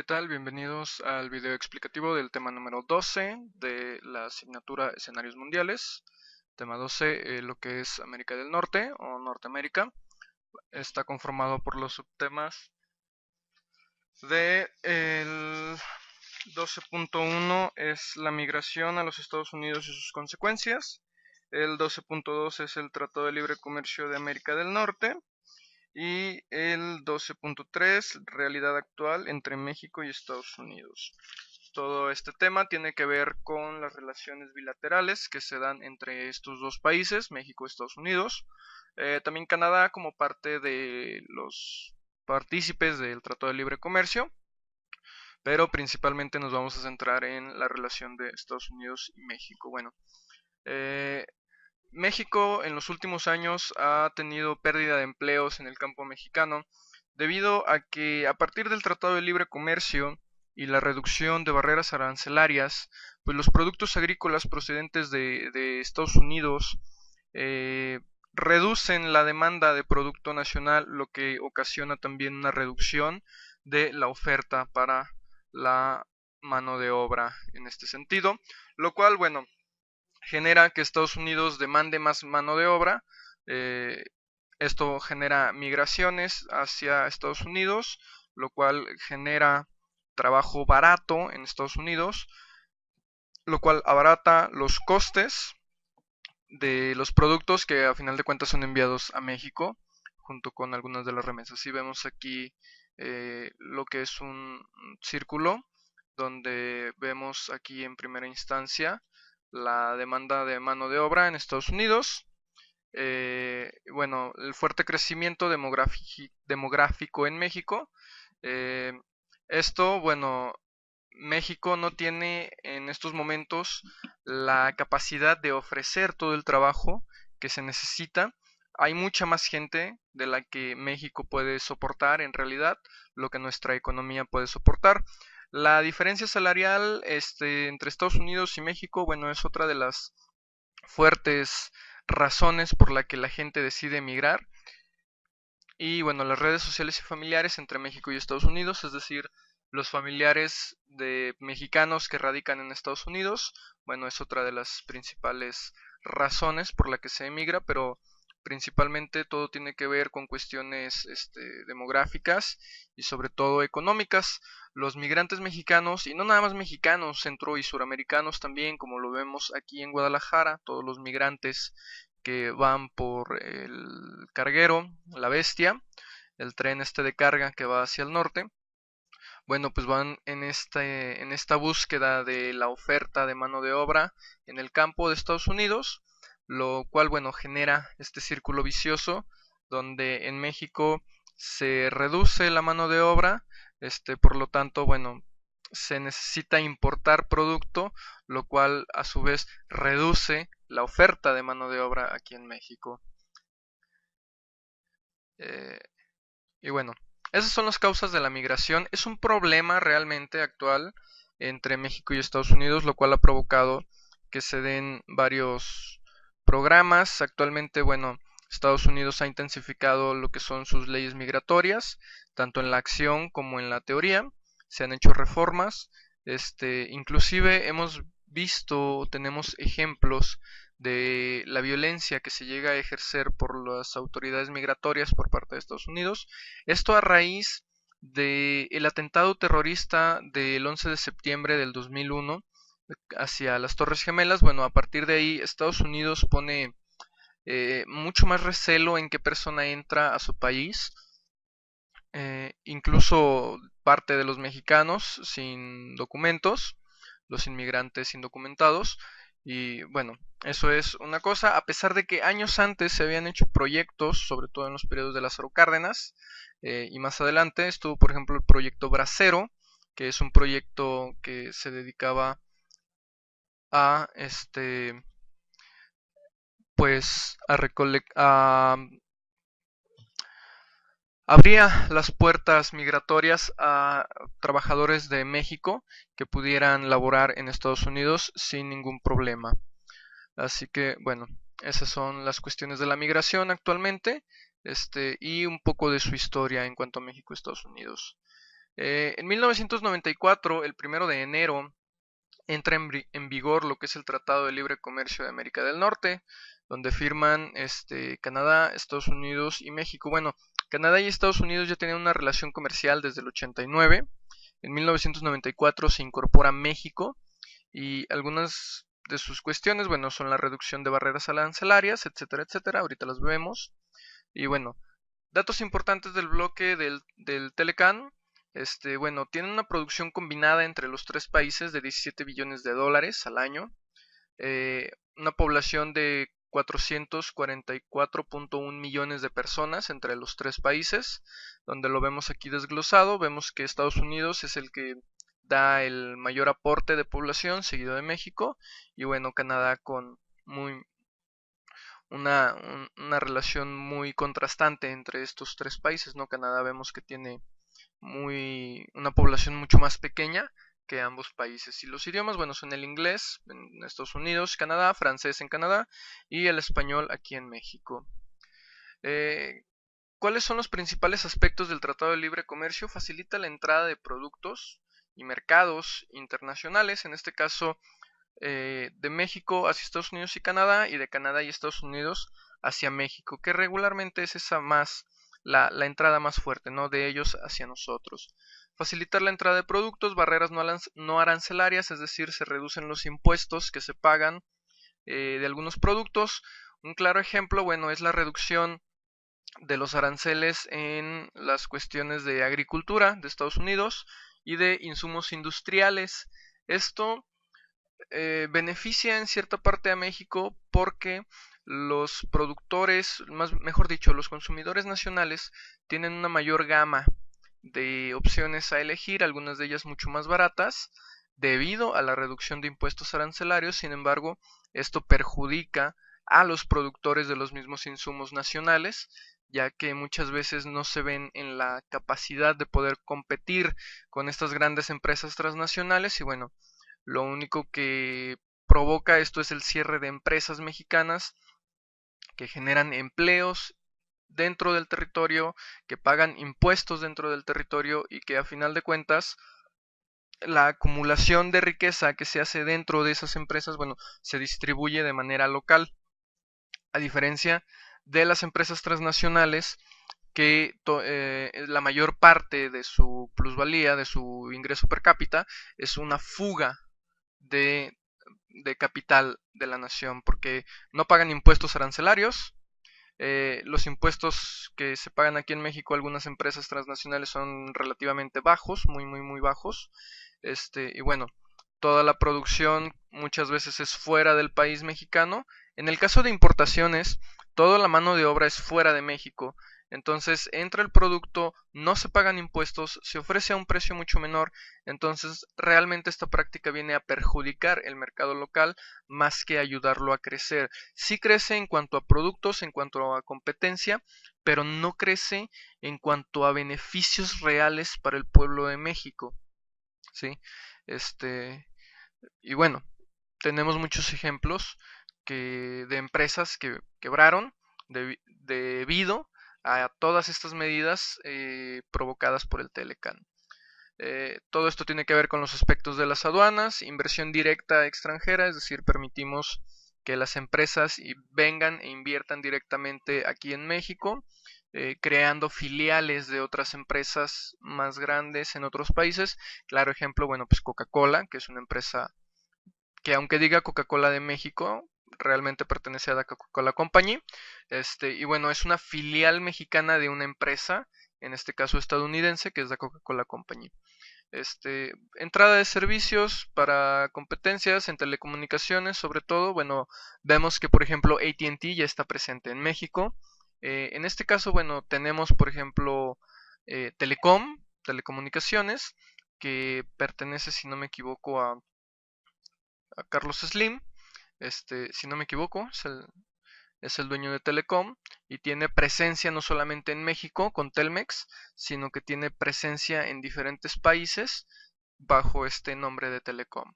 ¿Qué tal? Bienvenidos al video explicativo del tema número 12 de la asignatura Escenarios Mundiales. Tema 12, lo que es América del Norte o Norteamérica. Está conformado por los subtemas de el 12.1 es la migración a los Estados Unidos y sus consecuencias. El 12.2 es el Tratado de Libre Comercio de América del Norte. Y el 12.3, realidad actual entre México y Estados Unidos. Todo este tema tiene que ver con las relaciones bilaterales que se dan entre estos dos países, México y Estados Unidos. También Canadá como parte de los partícipes del Tratado de Libre Comercio, pero principalmente nos vamos a centrar en la relación de Estados Unidos y México. Bueno, eh, México en los últimos años ha tenido pérdida de empleos en el campo mexicano debido a que a partir del Tratado de Libre Comercio y la reducción de barreras arancelarias, pues los productos agrícolas procedentes de Estados Unidos eh, reducen la demanda de producto nacional, lo que ocasiona también una reducción de la oferta para la mano de obra en este sentido, lo cual, bueno, genera que Estados Unidos demande más mano de obra. eh, Esto genera migraciones hacia Estados Unidos, lo cual genera trabajo barato en Estados Unidos, lo cual abarata los costes de los productos que a final de cuentas son enviados a México, junto con algunas de las remesas. Si vemos aquí lo que es un círculo, donde vemos aquí en primera instancia la demanda de mano de obra en Estados Unidos. Bueno, el fuerte crecimiento demográfico en México. eh, Esto, bueno, México no tiene en estos momentos la capacidad de ofrecer todo el trabajo que se necesita. Hay mucha más gente de la que México puede soportar en realidad, lo que nuestra economía puede soportar. La diferencia salarial entre Estados Unidos y México, bueno, es otra de las fuertes razones por la que la gente decide emigrar. Y bueno, las redes sociales y familiares entre México y Estados Unidos, es decir, los familiares de mexicanos que radican en Estados Unidos, bueno, es otra de las principales razones por la que se emigra, pero principalmente todo tiene que ver con cuestiones demográficas y sobre todo económicas. Los migrantes mexicanos, y no nada más mexicanos, centro y suramericanos también, como lo vemos aquí en Guadalajara, todos los migrantes que van por el carguero, la Bestia, el tren de carga que va hacia el norte. Bueno, pues van en esta búsqueda de la oferta de mano de obra en el campo de Estados Unidos, lo cual, bueno, genera este círculo vicioso donde en México se reduce la mano de obra, por lo tanto, bueno, se necesita importar producto, lo cual a su vez reduce la oferta de mano de obra aquí en México. Eh, y bueno, esas son las causas de la migración. Es un problema realmente actual entre México y Estados Unidos, lo cual ha provocado que se den varios programas. Actualmente, bueno, Estados Unidos ha intensificado lo que son sus leyes migratorias, tanto en la acción como en la teoría. Se han hecho reformas. Inclusive hemos visto, tenemos ejemplos de la violencia que se llega a ejercer por las autoridades migratorias por parte de Estados Unidos. Esto a raíz del atentado terrorista del 11 de septiembre del 2001 hacia las Torres Gemelas. Bueno, a partir de ahí Estados Unidos pone mucho más recelo en qué persona entra a su país. Incluso parte de los mexicanos sin documentos, los inmigrantes indocumentados. Y bueno, eso es una cosa, a pesar de que años antes se habían hecho proyectos, sobre todo en los periodos de Lázaro Cárdenas, y más adelante estuvo, por ejemplo, el proyecto Bracero, que es un proyecto que se dedicaba a, pues, a abría las puertas migratorias a trabajadores de México que pudieran laborar en Estados Unidos sin ningún problema. Así que, bueno, esas son las cuestiones de la migración actualmente, y un poco de su historia en cuanto a México y Estados Unidos. En 1994, el 1 de enero, entra en vigor lo que es el Tratado de Libre Comercio de América del Norte, donde firman Canadá, Estados Unidos y México. Bueno, Canadá y Estados Unidos ya tenían una relación comercial desde el 89. En 1994 se incorpora México y algunas de sus cuestiones, bueno, son la reducción de barreras arancelarias, etcétera, etcétera. Ahorita las vemos. Y bueno, datos importantes del bloque del Telecan. Bueno, tienen una producción combinada entre los tres países de 17 billones de dólares al año, una población de 444.1 millones de personas entre los tres países, donde lo vemos aquí desglosado. Vemos que Estados Unidos es el que da el mayor aporte de población, seguido de México, y bueno, Canadá con muy, una relación muy contrastante entre estos tres países, ¿no? Canadá vemos que tiene una población mucho más pequeña que ambos países. Y los idiomas, bueno, son el inglés en Estados Unidos, Canadá, francés en Canadá y el español aquí en México. Eh, ¿Cuáles son los principales aspectos del Tratado de Libre Comercio? Facilita la entrada de productos y mercados internacionales, en este caso de México hacia Estados Unidos y Canadá, y de Canadá y Estados Unidos hacia México, que regularmente es esa más la entrada más fuerte, ¿no? De ellos hacia nosotros. Facilitar la entrada de productos, barreras no arancelarias, es decir, se reducen los impuestos que se pagan de algunos productos. Un claro ejemplo, bueno, es la reducción de los aranceles en las cuestiones de agricultura de Estados Unidos y de insumos industriales. Esto beneficia en cierta parte a México porque los productores, mejor dicho, los consumidores nacionales tienen una mayor gama de opciones a elegir, algunas de ellas mucho más baratas, debido a la reducción de impuestos arancelarios. Sin embargo, esto perjudica a los productores de los mismos insumos nacionales, ya que muchas veces no se ven en la capacidad de poder competir con estas grandes empresas transnacionales y bueno, lo único que provoca esto es el cierre de empresas mexicanas que generan empleos dentro del territorio, que pagan impuestos dentro del territorio y que a final de cuentas la acumulación de riqueza que se hace dentro de esas empresas, bueno, se distribuye de manera local, a diferencia de las empresas transnacionales que la mayor parte de su plusvalía, de su ingreso per cápita, es una fuga de, de capital de la nación, porque no pagan impuestos arancelarios. Los impuestos que se pagan aquí en México algunas empresas transnacionales son relativamente bajos, muy, muy, muy bajos. Y bueno, toda la producción muchas veces es fuera del país mexicano. En el caso de importaciones, toda la mano de obra es fuera de México. Entonces entra el producto, no se pagan impuestos, se ofrece a un precio mucho menor. Entonces realmente esta práctica viene a perjudicar el mercado local más que ayudarlo a crecer. Sí crece en cuanto a productos, en cuanto a competencia, pero no crece en cuanto a beneficios reales para el pueblo de México. ¿Sí? Este, y bueno, tenemos muchos ejemplos de empresas que quebraron debido a todas estas medidas provocadas por el Telecan. Todo esto tiene que ver con los aspectos de las aduanas, inversión directa extranjera, es decir, permitimos que las empresas vengan e inviertan directamente aquí en México, creando filiales de otras empresas más grandes en otros países. Claro ejemplo, bueno, pues Coca-Cola, que es una empresa que aunque diga Coca-Cola de México, realmente pertenece a la Coca-Cola Company. Y bueno, es una filial mexicana de una empresa, en este caso estadounidense, que es la Coca-Cola Company. Entrada de servicios para competencias en telecomunicaciones, sobre todo, bueno, vemos que por ejemplo AT&T ya está presente en México. En este caso, bueno, tenemos por ejemplo telecomunicaciones, que pertenece, si no me equivoco, a Carlos Slim, si no me equivoco, es el dueño de Telecom y tiene presencia no solamente en México con Telmex, sino que tiene presencia en diferentes países bajo este nombre de Telecom.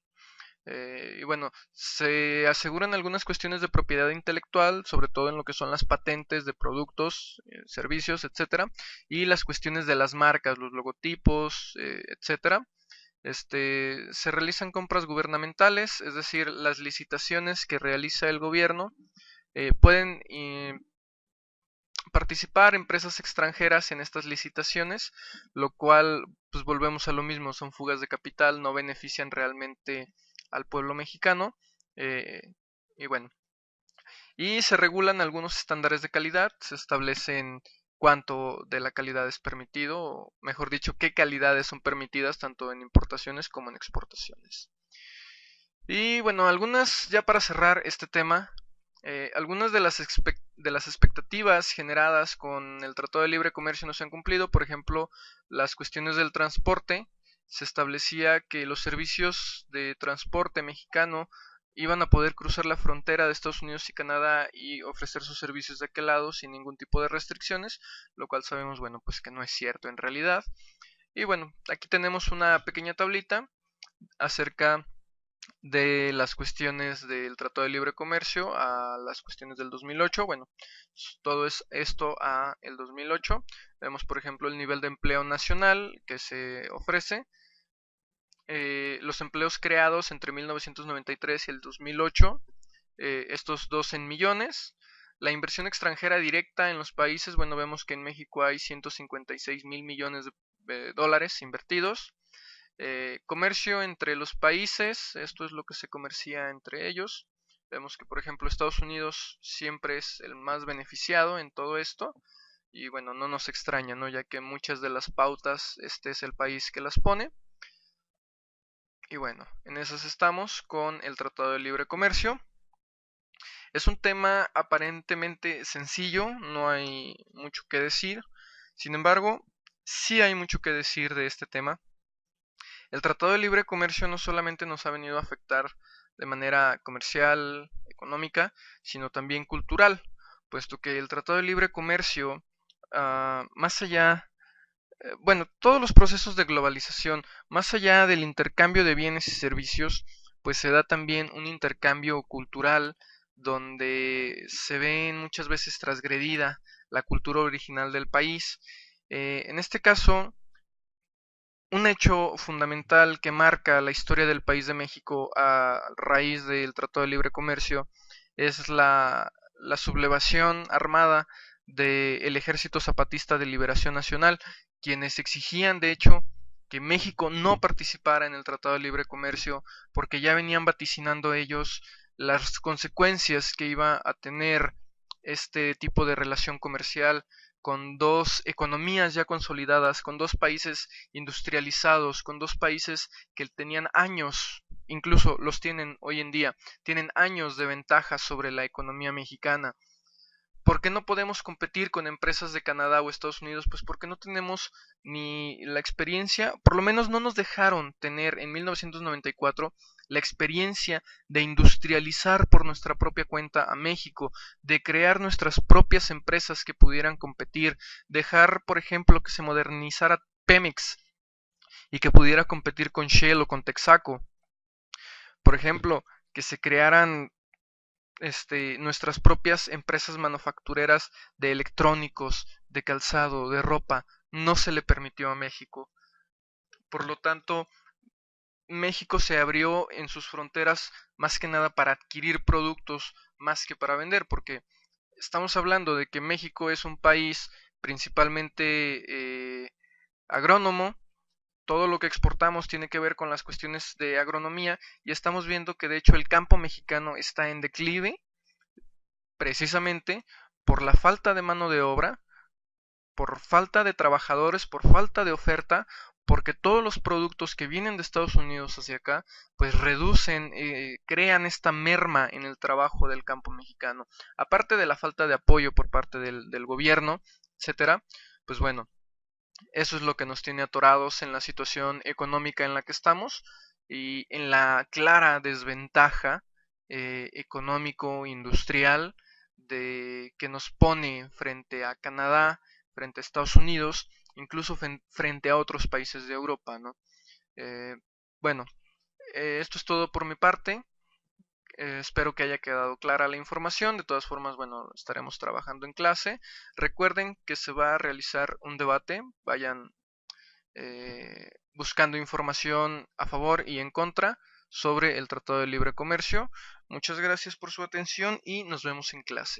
Y bueno, se aseguran algunas cuestiones de propiedad intelectual, sobre todo en lo que son las patentes de productos, servicios, etcétera, y las cuestiones de las marcas, los logotipos, etcétera. Se realizan compras gubernamentales, es decir, las licitaciones que realiza el gobierno pueden participar empresas extranjeras en estas licitaciones, lo cual, pues volvemos a lo mismo, son fugas de capital, no benefician realmente al pueblo mexicano. eh, y bueno, y se regulan algunos estándares de calidad, se establecen cuánto de la calidad es permitido, o mejor dicho, qué calidades son permitidas tanto en importaciones como en exportaciones. Y bueno, algunas, ya para cerrar este tema, algunas de las expectativas generadas con el Tratado de Libre Comercio no se han cumplido. Por ejemplo, las cuestiones del transporte. Se establecía que los servicios de transporte mexicano iban a poder cruzar la frontera de Estados Unidos y Canadá y ofrecer sus servicios de aquel lado sin ningún tipo de restricciones, lo cual sabemos, bueno, pues que no es cierto en realidad. Y bueno, aquí tenemos una pequeña tablita acerca de las cuestiones del Tratado de Libre Comercio a las cuestiones del 2008. Bueno, todo es esto a el 2008. Vemos, por ejemplo, el nivel de empleo nacional que se ofrece, los empleos creados entre 1993 y el 2008, estos dos en millones. La inversión extranjera directa en los países, bueno, vemos que en México hay 156 mil millones de dólares invertidos. Comercio entre los países, esto es lo que se comercia entre ellos. Vemos que, por ejemplo, Estados Unidos siempre es el más beneficiado en todo esto. Y bueno, no nos extraña, ¿no? Ya que muchas de las pautas, este es el país que las pone. Y bueno, en esas estamos con el Tratado de Libre Comercio. Es un tema aparentemente sencillo, no hay mucho que decir. Sin embargo, sí hay mucho que decir de este tema. El Tratado de Libre Comercio no solamente nos ha venido a afectar de manera comercial, económica, sino también cultural, puesto que el Tratado de Libre Comercio, más allá, bueno, todos los procesos de globalización, más allá del intercambio de bienes y servicios, pues se da también un intercambio cultural donde se ve muchas veces transgredida la cultura original del país. En este caso, un hecho fundamental que marca la historia del país de México a raíz del Tratado de Libre Comercio es la sublevación armada del Ejército Zapatista de Liberación Nacional, quienes exigían, de hecho, que México no participara en el Tratado de Libre Comercio porque ya venían vaticinando ellos las consecuencias que iba a tener este tipo de relación comercial con dos economías ya consolidadas, con dos países industrializados, con dos países que tenían años, incluso los tienen hoy en día, tienen años de ventaja sobre la economía mexicana. ¿Por qué no podemos competir con empresas de Canadá o Estados Unidos? Pues porque no tenemos ni la experiencia, por lo menos no nos dejaron tener en 1994 la experiencia de industrializar por nuestra propia cuenta a México, de crear nuestras propias empresas que pudieran competir, dejar, por ejemplo, que se modernizara Pemex y que pudiera competir con Shell o con Texaco. Por ejemplo, que se crearan nuestras propias empresas manufactureras de electrónicos, de calzado, de ropa, no se le permitió a México. Por lo tanto, México se abrió en sus fronteras más que nada para adquirir productos más que para vender, porque estamos hablando de que México es un país principalmente agrónomo, todo lo que exportamos tiene que ver con las cuestiones de agronomía y estamos viendo que de hecho el campo mexicano está en declive precisamente por la falta de mano de obra, por falta de trabajadores, por falta de oferta, porque todos los productos que vienen de Estados Unidos hacia acá, pues reducen, crean esta merma en el trabajo del campo mexicano. Aparte de la falta de apoyo por parte del gobierno, etcétera, pues bueno, eso es lo que nos tiene atorados en la situación económica en la que estamos y en la clara desventaja económico-industrial de que nos pone frente a Canadá, frente a Estados Unidos, incluso frente a otros países de Europa, ¿no? Eh, bueno, Esto es todo por mi parte. Espero que haya quedado clara la información. De todas formas, bueno, estaremos trabajando en clase. Recuerden que se va a realizar un debate. Vayan buscando información a favor y en contra sobre el Tratado de Libre Comercio. Muchas gracias por su atención y nos vemos en clase.